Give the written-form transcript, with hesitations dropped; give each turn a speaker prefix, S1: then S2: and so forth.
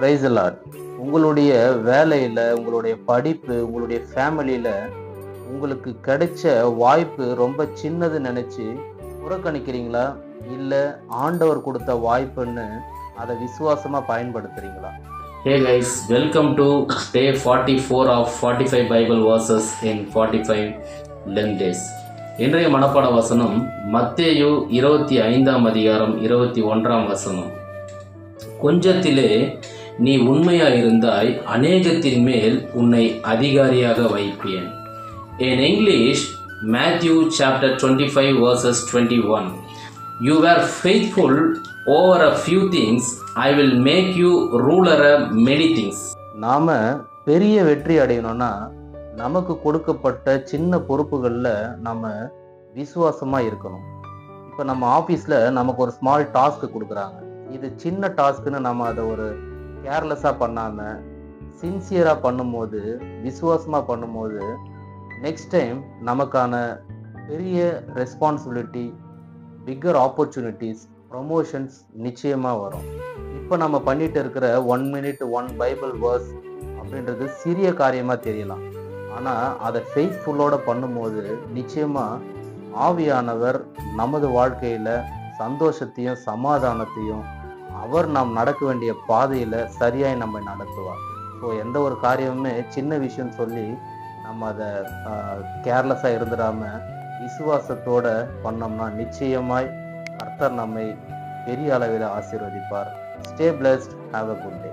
S1: Price Lord. உங்களுடைய வேலையில, உங்களுடைய படிப்பு, உங்களுடைய ஃபேமிலியில உங்களுக்கு கிடைச்ச வாய்ப்பு ரொம்ப சின்னது நினைச்சு புறக்கணிக்கிறீங்களா? இல்ல ஆண்டவர் கொடுத்த வாய்ப்புன்னு அதை விசுவாசமா பயன்படுத்துறீங்களா?
S2: Hey guys, welcome to day 44 of 45 Bible verses in 45 Lent days. இன்றைய மனப்பாட வசனம் மத்தேயு 25ஆம் அதிகாரம் 21ஆம் வசனம். கொஞ்சத்திலே நீ உண்மையாயிருந்தாய், அநேகத்தின் மேல் உன்னை அதிகாரியாக வைப்பேன். In English, Matthew chapter 25 verses 21. You were faithful over a few things, I will make you ruler of many things.
S1: நாம பெரிய வெற்றி அடையணும்னா நமக்கு கொடுக்கப்பட்ட சின்ன பொறுப்புகள்ல நம்ம விசுவாசமா இருக்கணும். இப்போ நம்ம ஆஃபீஸில் நமக்கு ஒரு ஸ்மால் டாஸ்க் கொடுக்குறாங்க. இது சின்ன டாஸ்க்குன்னு நம்ம அதை ஒரு கேர்லெஸ்ஸாக பண்ணாமல் சின்சியராக பண்ணும்போது, விசுவாசமாக பண்ணும்போது, நெக்ஸ்ட் டைம் நமக்கான பெரிய ரெஸ்பான்சிபிலிட்டி, பிக்கர் ஆப்பர்ச்சுனிட்டிஸ், ப்ரொமோஷன்ஸ் நிச்சயமாக வரும். இப்போ நம்ம பண்ணிட்டு இருக்கிற 1 minute 1 பைபிள் வேர்ஸ் அப்படின்றது சிறிய காரியமாக தெரியலாம். ஆனால் அதை ஃபெய்த்ஃபுல்லோடு பண்ணும்போது நிச்சயமாக ஆவியானவர் நமது வாழ்க்கையில் சந்தோஷத்தையும் சமாதானத்தையும் அவர் நாம் நடக்க வேண்டிய பாதையில் சரியாய் நம்ம நடத்துவார். ஸோ எந்த ஒரு காரியமுமே சின்ன விஷயம் சொல்லி நம்ம அதை கேர்லெஸ்ஸாக இருந்துடாமல் விசுவாசத்தோட பண்ணோம்னா நிச்சயமாய் கர்த்தர் நம்மை பெரிய அளவில் ஆசீர்வதிப்பார். Stay blessed. Have a good day.